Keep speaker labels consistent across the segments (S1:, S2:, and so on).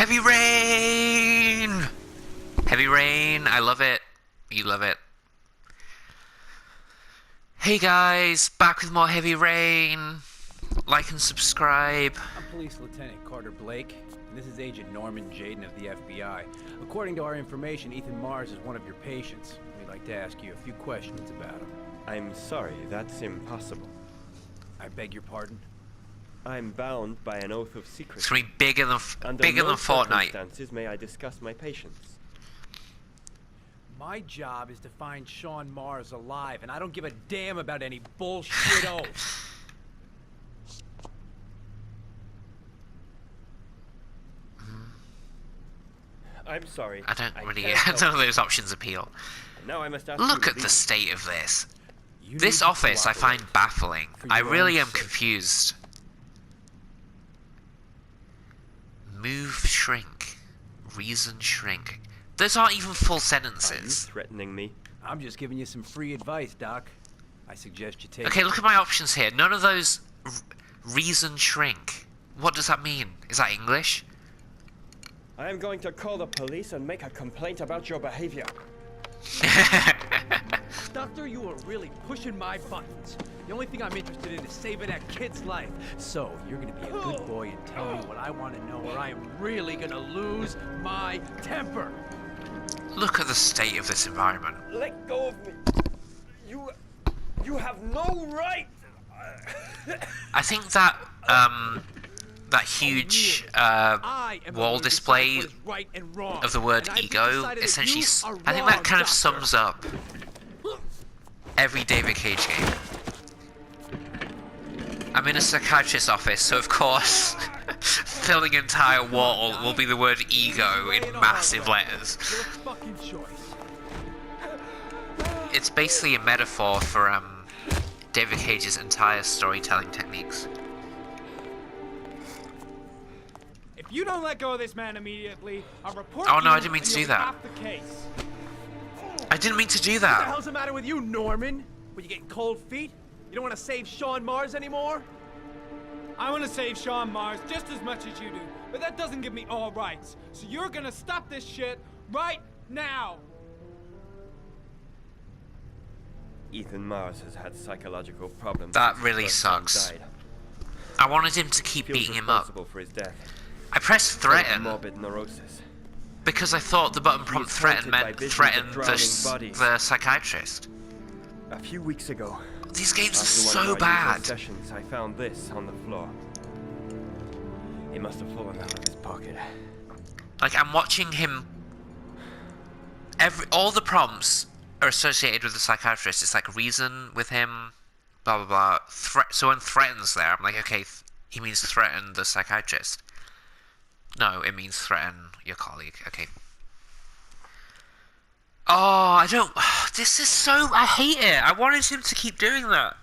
S1: Heavy Rain! Heavy Rain, I love it. You love it. Hey guys, back with more Heavy Rain. Like and subscribe.
S2: I'm Police Lieutenant Carter Blake, and this is Agent Norman Jayden of the FBI. According to our information, Ethan Mars is one of your patients. We'd like to ask you a few questions about him.
S3: I'm sorry, that's impossible.
S2: I beg your pardon?
S3: I'm bound by an oath of secrecy.
S1: It's gonna be bigger than
S3: Under
S1: bigger
S3: no
S1: than Fortnite.
S3: circumstances may I discuss my patients.
S2: My job is to find Sean Mars alive, and I don't give a damn about any bullshit oath.
S3: I'm sorry.
S1: I don't really.
S3: can't help
S1: None of those options appeal.
S3: you. Now I must ask
S1: Look
S3: you
S1: at
S3: to
S1: the
S3: leave.
S1: state of this.
S2: You
S1: This
S2: need to
S1: office I
S2: cooperate.
S1: find baffling.
S2: For
S1: I
S2: your
S1: really
S2: own
S1: am
S2: sake.
S1: confused. Move, shrink. Reason, shrink. Those aren't even full
S3: Are you
S1: sentences.
S3: threatening me?
S2: I'm just giving you some free advice, Doc. I suggest you take
S1: Okay,
S2: it.
S1: look at my options here. None of those reason, shrink. What does that mean? Is that English?
S3: I am going to call the police and make a complaint about your behavior.
S2: Doctor, you are really pushing my buttons. The only thing I'm interested in is saving that kid's life. So, you're gonna be a good boy and tell me what I want to know, or I am really gonna lose my temper.
S1: Look at the state of this environment.
S3: Let go of me. You have no right.
S1: I think that that huge
S2: I am
S1: wall
S2: going to
S1: display
S2: decide what is right and wrong,
S1: of the word
S2: and I've
S1: ego
S2: decided that
S1: essentially
S2: you are
S1: I think that
S2: wrong,
S1: kind of
S2: Doctor.
S1: sums up every David Cage game. I'm in a psychiatrist's office, so of course filling an entire wall will be the word ego in massive letters.
S2: Your fucking choice.
S1: It's basically a metaphor for David Cage's entire storytelling techniques.
S4: If you don't let go of this man immediately, I'll report
S1: Oh, no,
S4: you
S1: I didn't mean
S4: and
S1: to do
S4: you'll be
S1: that.
S4: off the case.
S1: I didn't mean to do
S2: What the
S1: that.
S2: hell's the matter with you, Norman? Were you getting cold feet? You don't want to save Sean Mars anymore?
S4: I want to save Sean Mars just as much as you do, but that doesn't give me all rights. So you're gonna stop this shit right now.
S3: Ethan Mars has had psychological problems.
S1: That
S3: since
S1: really
S3: his first son
S1: sucks.
S3: died.
S1: I wanted him to keep
S3: Feels
S1: beating him up.
S3: responsible for his death.
S1: I pressed threaten
S3: Morbid neurosis.
S1: because I thought the button prompt
S3: He's
S1: threaten
S3: haunted by
S1: meant
S3: visions of
S1: threaten
S3: drowning bodies.
S1: the psychiatrist.
S3: A few weeks ago,
S1: These games are
S3: after one
S1: so
S3: of our usual
S1: bad.
S3: sessions, I found this on the floor. It must have fallen out of his pocket.
S1: Like, I'm watching him. All the prompts are associated with the psychiatrist. It's like reason with him, blah blah blah. So when threatens there, I'm like, okay, he means threaten the psychiatrist. No, it means threaten your colleague. Okay. Oh, I don't. This is so. I hate it. I wanted him to keep doing that.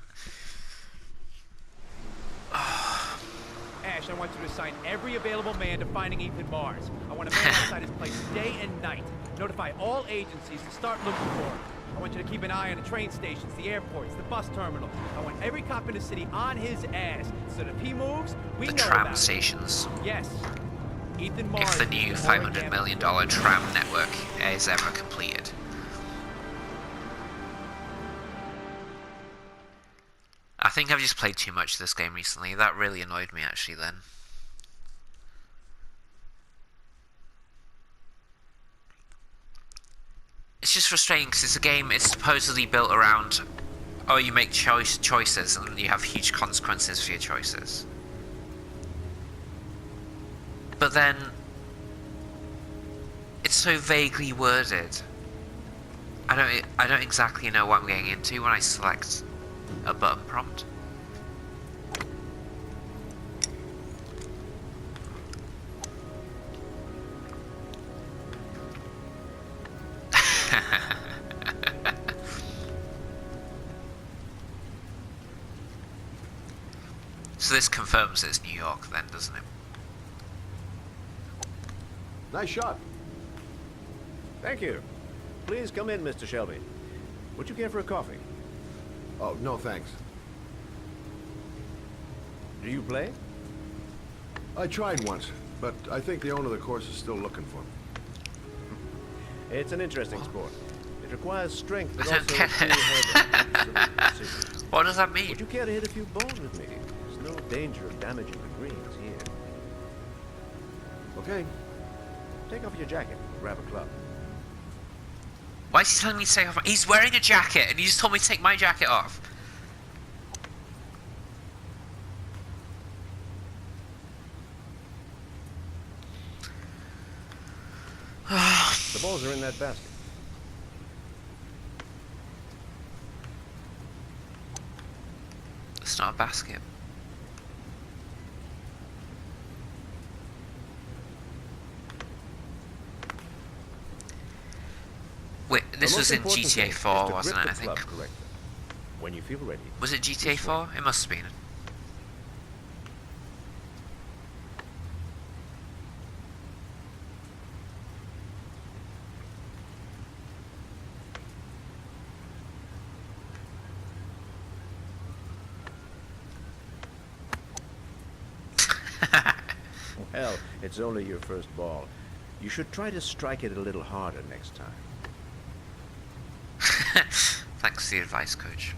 S2: Ash, I want you to assign every available man to finding Ethan Mars. I want a man outside his place day and night. Notify all agencies to start looking for him. I want you to keep an eye on the train stations, the airports, the bus terminals. I want every cop in the city on his ass, so that if he moves, we
S1: The
S2: know
S1: tram
S2: about it.
S1: stations.
S2: Yes. Ethan Mars.
S1: If the new
S2: is more
S1: $500 million
S2: damaged.
S1: tram network is ever completed. I think I've just played too much of this game recently. That really annoyed me actually then. It's just frustrating because it's a game, it's supposedly built around, oh, you make choices and you have huge consequences for your choices. But then, it's so vaguely worded. I don't exactly know what I'm getting into when I select a button prompt. So this confirms it's New York then, doesn't it?
S5: Nice shot. Thank you. Please come in, Mr. Shelby. Would you care for a coffee? Oh, no thanks. Do you play?
S6: I tried once.
S5: but I think the owner of the course is still looking for me. It's an interesting sport. It requires strength, but
S1: I don't
S5: also
S1: get
S5: cool
S1: it.
S5: head and absolute precision.
S1: What does that mean?
S5: Would you care to hit a few balls with me? There's no danger of damaging the greens here. Okay. Take off your jacket and grab a club.
S1: Why is he telling me to take off? He's wearing a jacket, and he just told me to take my jacket off.
S5: The balls are in that basket.
S1: It's not a basket. Wait, this
S5: The
S1: was
S5: most
S1: in
S5: important thing
S1: GTA
S5: is
S1: 4,
S5: to
S1: wasn't
S5: grip
S1: it? I
S5: the club
S1: think.
S5: correctly. When you feel ready.
S1: Was it GTA 4? It must have been.
S5: Well, it's only your first ball. You should try to strike it a little harder next time.
S1: Thanks for the advice, coach.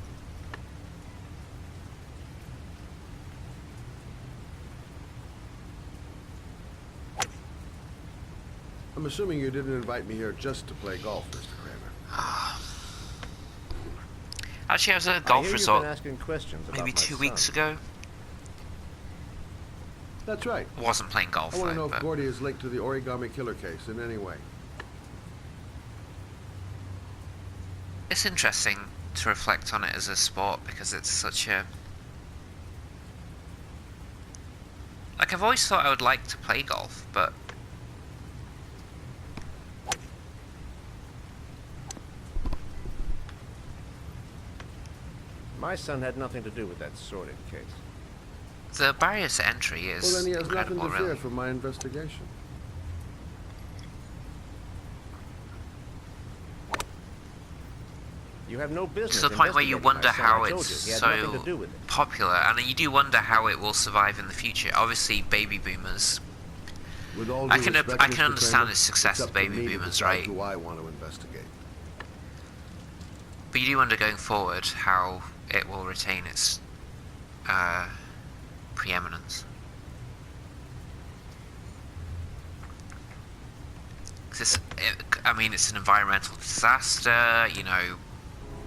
S6: I'm assuming you didn't invite me here just to play golf, Mr. Kramer.
S1: Actually, I was at a
S5: I
S1: golf
S5: hear
S1: resort
S5: You've been asking questions about
S1: maybe
S5: my
S1: 2 weeks
S5: son.
S1: ago.
S6: That's right.
S1: I wasn't playing golf
S6: I want to
S1: though,
S6: know if
S1: but
S6: Gordy is linked to the Origami Killer case in any way.
S1: it's interesting to reflect on it as a sport because it's such a... Like, I've always thought I would like to play golf, but...
S5: My son had nothing to do with that sordid case.
S1: The barrier to entry is
S6: Well, then he has nothing
S1: incredible,
S6: to fear
S1: really.
S6: from my investigation.
S5: You have no business.
S1: To the point where you
S5: investigating my
S1: wonder
S5: son.
S1: how
S5: I told
S1: it's
S5: you, he had nothing
S1: so
S5: to do with it.
S1: popular, and you do wonder how it will survive in the future. Obviously, baby boomers.
S6: With all
S1: I
S6: due
S1: can
S6: respect,
S1: I can
S6: Mr.
S1: understand
S6: Kramer,
S1: its success
S6: it's
S1: with
S6: up to
S1: baby
S6: me to
S1: boomers,
S6: decide
S1: right?
S6: Who I want to investigate.
S1: But you do wonder going forward how it will retain its preeminence. 'Cause I mean, it's an environmental disaster, you know,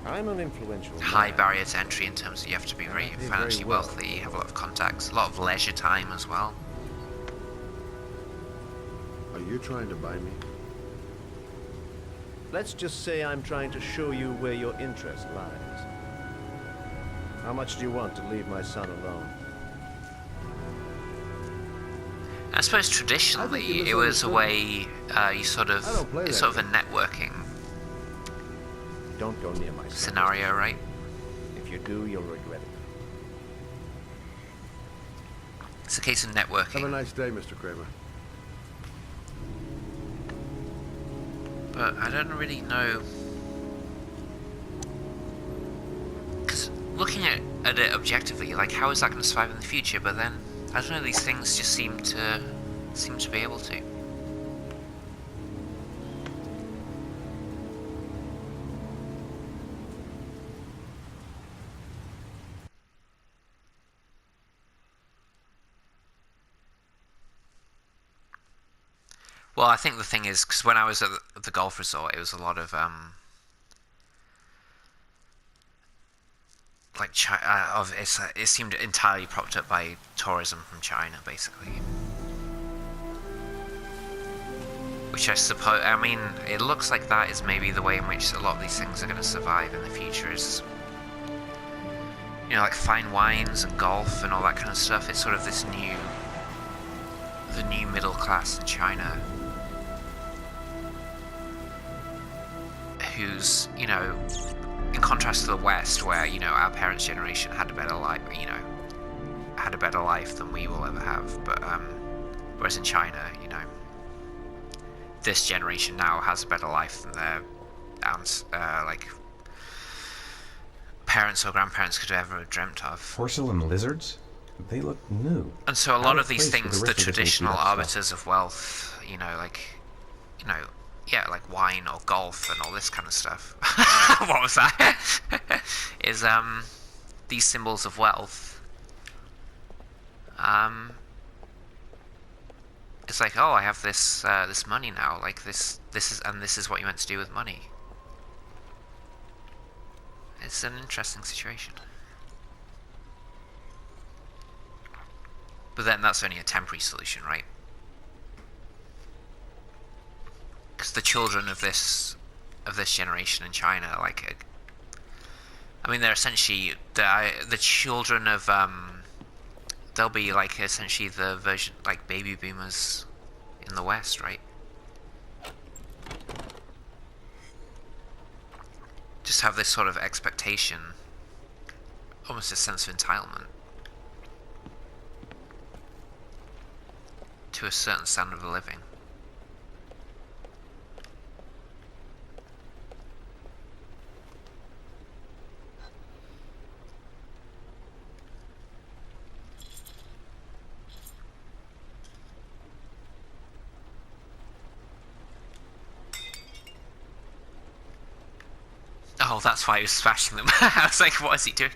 S5: I'm an influential
S1: high
S5: man.
S1: barrier to entry in terms of you have to be very
S5: Very
S1: financially
S5: well.
S1: wealthy, have a lot of contacts, a lot of leisure time as well.
S6: Are you trying to buy me?
S5: Let's just say I'm trying to show you where your interest lies. How much do you want to leave my son alone?
S1: I suppose
S6: I think
S1: traditionally
S6: you
S1: it was a
S6: misunderstood.
S1: way you sort of
S6: I don't play
S1: it's
S6: that
S1: sort of a networking
S5: Don't go near my son.
S1: scenario, right?
S5: If you do, you'll regret it.
S1: It's a case of
S6: Have a
S1: networking.
S6: nice day, Mr. Kramer.
S1: But I don't really know. Because looking at it objectively, like, how is that going to survive in the future? But then, I don't know, these things just seem to be able to. Well, I think the thing is, because when I was at the golf resort, it was a lot of like it seemed entirely propped up by tourism from China, basically. Which I suppose, I mean, it looks like that is maybe the way in which a lot of these things are going to survive in the future. Is, you know, like fine wines and golf and all that kind of stuff. It's sort of this the new middle class in China, who's, you know, in contrast to the West, where, you know, our parents' generation had a better life, you know, had a better life than we will ever have. But whereas in China, you know, this generation now has a better life than their like parents or grandparents could ever have dreamt of.
S7: Porcelain lizards? They look new.
S1: And so a
S7: Out
S1: lot
S7: of
S1: of these
S7: place with
S1: things,
S7: the
S1: the
S7: rest of this
S1: traditional
S7: made-up stuff.
S1: arbiters of wealth, yeah, like wine or golf and all this kind of stuff. What was that? Is these symbols of wealth. It's like, oh, I have this this money now. Like this is what you meant to do with money. It's an interesting situation. But then that's only a temporary solution, right? Because the children of this generation in China, like, I mean, they're essentially the children of they'll be like essentially the version like baby boomers in the West, right? Just have this sort of expectation, almost a sense of entitlement to a certain standard of living. Oh, that's why he was smashing them. I was like, what is he doing?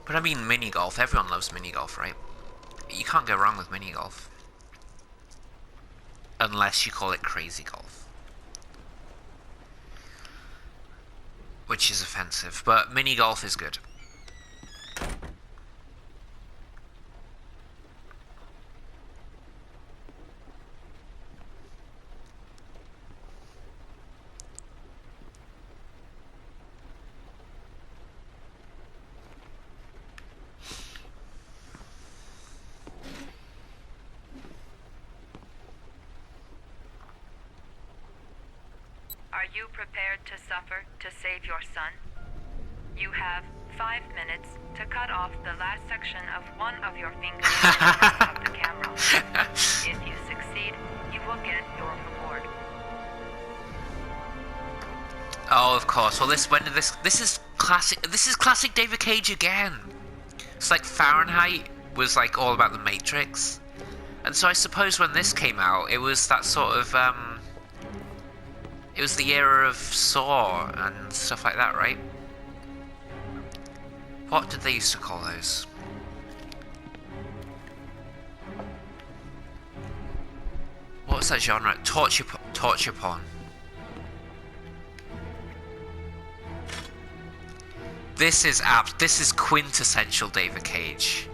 S1: But I mean, mini golf. Everyone loves mini golf, right? You can't go wrong with mini golf. Unless you call it crazy golf. Which is offensive. But mini golf is good.
S8: Are you prepared to suffer to save your son? You have 5 minutes to cut off the last section of one of your fingers in front of the camera. If you succeed, you will get your reward.
S1: Oh, of course. Well, this is classic David Cage again. It's like Fahrenheit was like all about the Matrix, and so I suppose when this came out, it was that sort of it was the era of Saw and stuff like that, right? What did they used to call those? What was that genre? Torture porn. This is quintessential David Cage.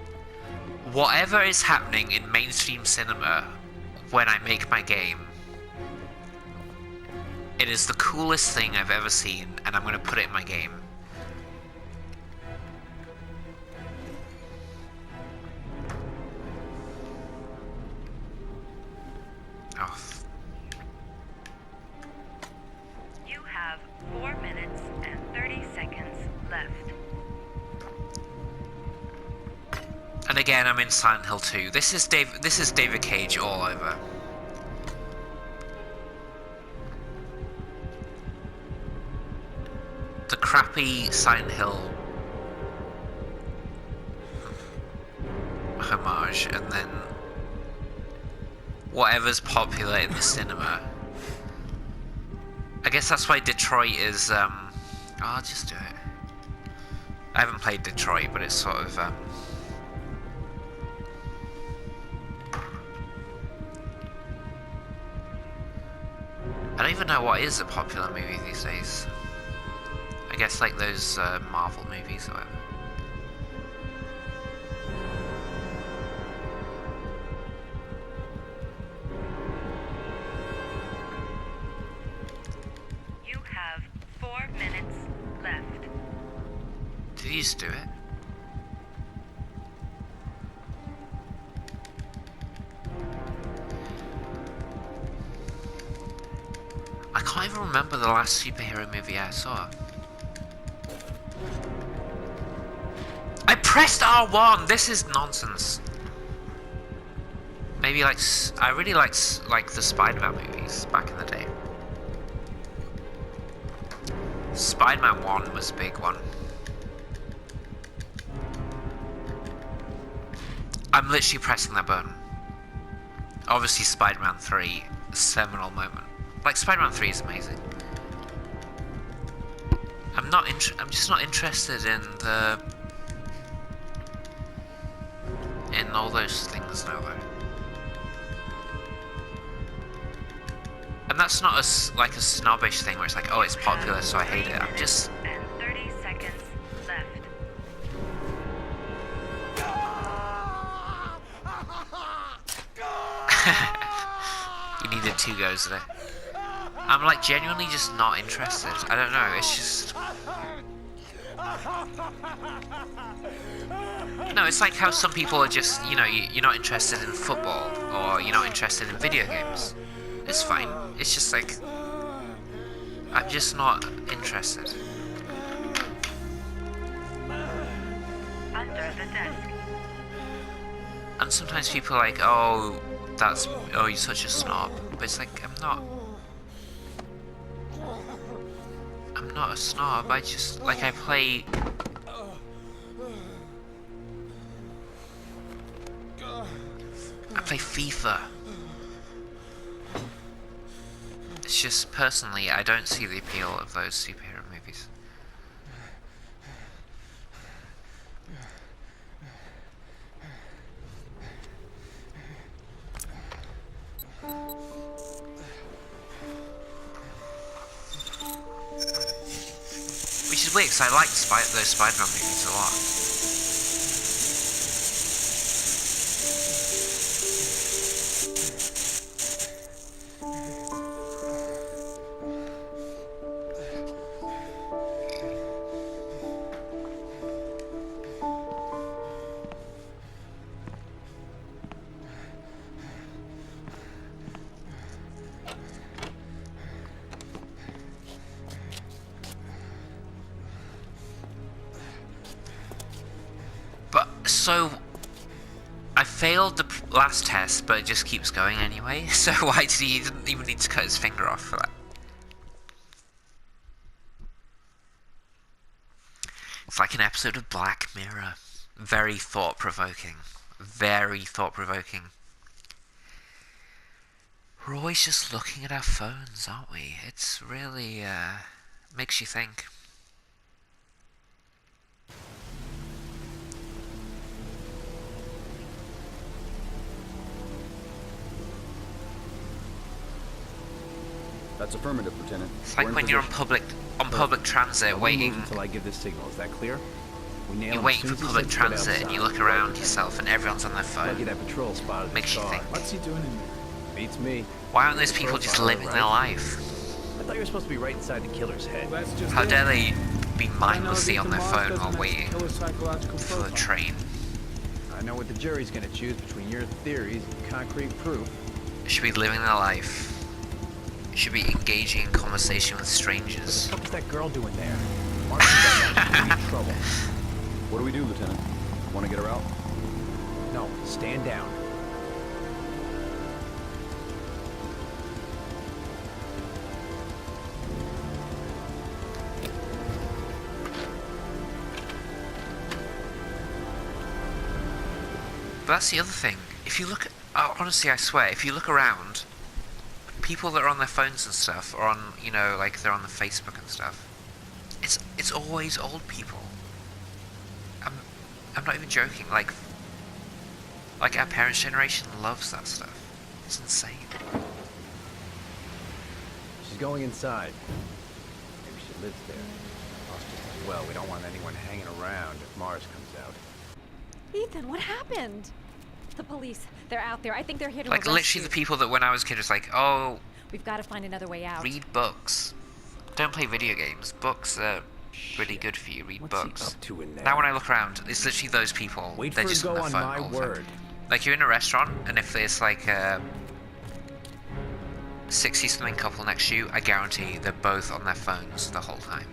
S1: Whatever is happening in mainstream cinema when I make my game, it is the coolest thing I've ever seen, and I'm going to put it in my game. Oh.
S8: You have 4 minutes and 30 seconds left.
S1: And again, I'm in Silent Hill 2. This is David Cage all over. The crappy Silent Hill homage, and then whatever's popular in the cinema. I guess that's why Detroit is, I'll just do it. I haven't played Detroit, but it's sort of, I don't even know what is a popular movie these days. I guess like those Marvel movies or whatever.
S8: You have 4 minutes left.
S1: Did you just do it? I can't even remember the last superhero movie I saw. I pressed R1! This is nonsense. Maybe like I really liked like the Spider-Man movies back in the day. Spider-Man 1 was a big one. I'm literally pressing that button. Obviously Spider-Man 3, seminal moment. Like Spider-Man 3 is amazing. I'm just not interested in all those things now though. And that's not like a snobbish thing where it's like, oh, it's popular so I hate it. I'm just...
S8: And 30 seconds left.
S1: You needed 2 goes there. I'm like genuinely just not interested. I don't know, it's just... No, it's like how some people are just, you know, you're not interested in football or you're not interested in video games. It's fine. It's just like, I'm just not interested.
S8: Under the desk.
S1: And sometimes people are like, oh, you're such a snob. But it's like, I'm not a snob. I just, like, I play FIFA. It's just, personally, I don't see the appeal of those superhero movies. Which is weird, because I like those Spider-Man movies a lot. So, I failed the last test, but it just keeps going anyway, so why did he didn't even need to cut his finger off for that? It's like an episode of Black Mirror. Very thought-provoking. Very thought-provoking. We're always just looking at our phones, aren't we? It's really, makes you think.
S7: That's affirmative, Lieutenant.
S1: It's like when you're on public transit waiting.
S2: Until I give the signal. Is that clear? We nail
S1: You're
S2: him
S1: waiting
S2: as soon
S1: for
S2: as he
S1: public
S2: says get
S1: transit and you
S2: outside.
S1: look around yourself and everyone's on their
S2: Lucky
S1: phone.
S2: that patrol spotted
S1: Makes
S2: the
S1: you
S2: car.
S1: think.
S4: What's he doing in there?
S2: Beats me.
S1: Why aren't those people just living their life?
S2: I thought you were supposed to be right inside the killer's head.
S4: That's just
S1: How
S4: it.
S1: dare they be
S4: I know
S1: mindlessly
S4: Ethan
S1: on their
S4: Mars
S1: phone
S4: doesn't
S1: while
S4: match
S1: waiting
S4: the killer's psychological
S1: for the
S4: profile.
S1: train?
S2: I know what the jury's gonna choose between your theories and concrete proof.
S1: Should be living their life. Should be engaging in conversation with strangers.
S2: What is that girl doing there? Martin's got in trouble.
S7: What do we do, Lieutenant? Want to get her out?
S2: No, stand down.
S1: But that's the other thing. If you look at, honestly, I swear, if you look around, people that are on their phones and stuff, or on, you know, like they're on the Facebook and stuff, it's always old people. I'm not even joking. Like our parents' generation loves that stuff. It's insane.
S2: She's going inside. Maybe she lives there. Us just as well. We don't want anyone hanging around if Mars comes out.
S9: Ethan, what happened? The police, they're out there. I think they're here to
S1: Like
S9: arrest
S1: literally
S9: you.
S1: the people that when I was a kid was like, oh,
S9: We've got to find another way out.
S1: read books. Don't play video games. Books are really good for you. Read
S2: What's
S1: books.
S2: he up to in there?
S1: Now when I look around, it's literally those people.
S2: Wait
S1: They're
S2: for
S1: just
S2: a go
S1: on
S2: on
S1: their phone
S2: my
S1: all the time.
S2: word.
S1: Like you're in a restaurant, and if there's like a 60-something couple next to you, I guarantee they're both on their phones the whole time.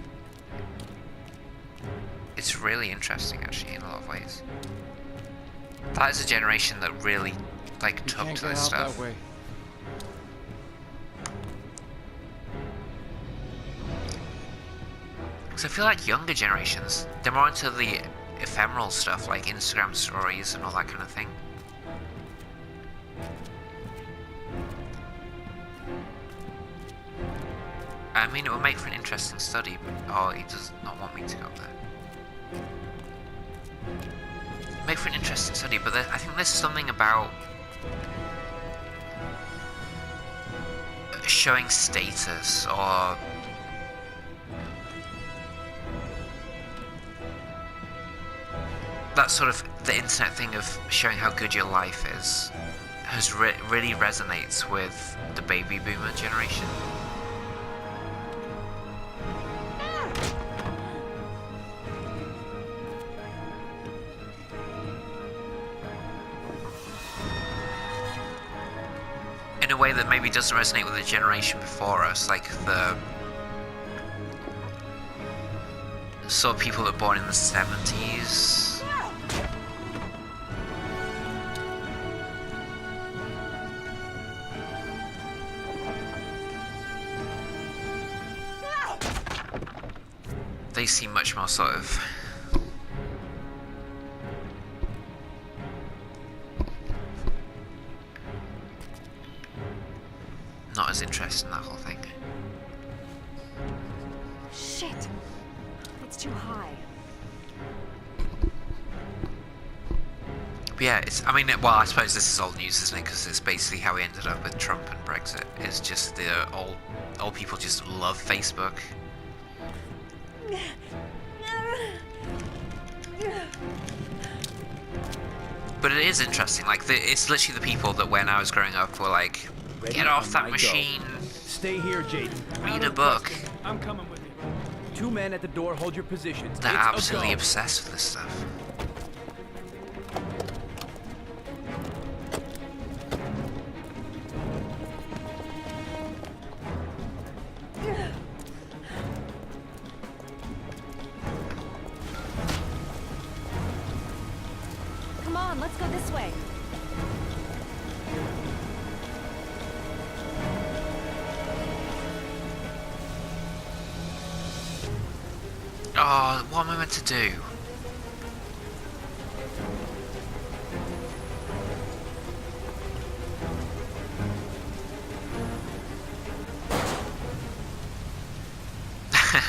S1: It's really interesting, actually, in a lot of ways. That is a generation that really, like,
S4: You
S1: took
S4: can't
S1: to
S4: get
S1: this
S4: out
S1: stuff.
S4: that way.
S1: Because I feel like younger generations, they're more into the ephemeral stuff, like Instagram stories and all that kind of thing. I mean, it will make for an interesting study, but oh, he does not want me to go there. Make for an interesting study, but I think there's something about showing status or that sort of the internet thing of showing how good your life is has really resonates with the baby boomer generation. In a way that maybe doesn't resonate with the generation before us, like the sort of people that were born in the 70s. They seem much more sort of not as interested in that whole thing.
S9: Shit. It's too high.
S1: But yeah, it's, I mean, well, I suppose this is old news, isn't it? Because it's basically how we ended up with Trump and Brexit. It's just the old people just love Facebook. But it is interesting, like, it's literally the people that when I was growing up were like, get off that machine,
S2: Stay here, Jaden.
S1: read a book.
S4: I'm coming with you.
S2: 2 men at the door, hold your positions.
S1: They're
S2: It's a
S1: absolutely
S2: go.
S1: obsessed with this stuff.
S9: Come on, let's go this way.
S1: Oh, what am I meant to do?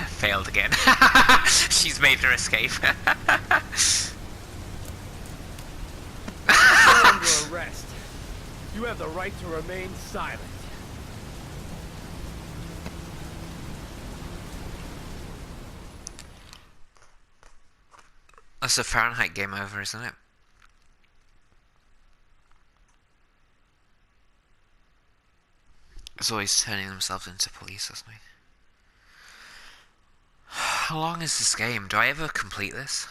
S1: Failed again. She's made her escape.
S2: You're under arrest. You have the right to remain silent.
S1: That's a Fahrenheit game over, isn't it? It's always turning themselves into police, isn't it? How long is this game? Do I ever complete this?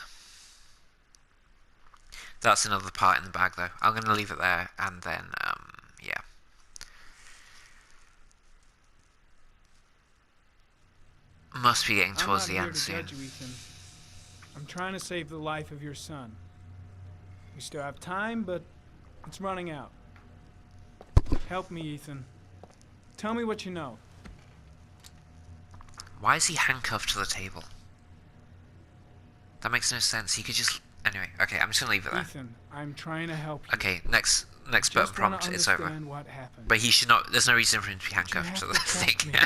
S1: That's another part in the bag, though. I'm going to leave it there, and then, yeah. Must be getting towards the
S4: I'm not
S1: end
S4: here
S1: soon.
S4: to judge you, Ethan. I'm trying to save the life of your son. We still have time, but it's running out. Help me, Ethan. Tell me what you know.
S1: Why is he handcuffed to the table? That makes no sense. He could just... Anyway, okay, I'm just going to leave it there.
S4: Ethan, I'm trying to help you.
S1: Okay, next button
S4: Just wanna
S1: prompt, it's over.
S4: understand what happened.
S1: But he should not... There's no reason for him to be handcuffed
S4: have
S1: to
S4: to
S1: the
S4: trust
S1: thing.
S4: me.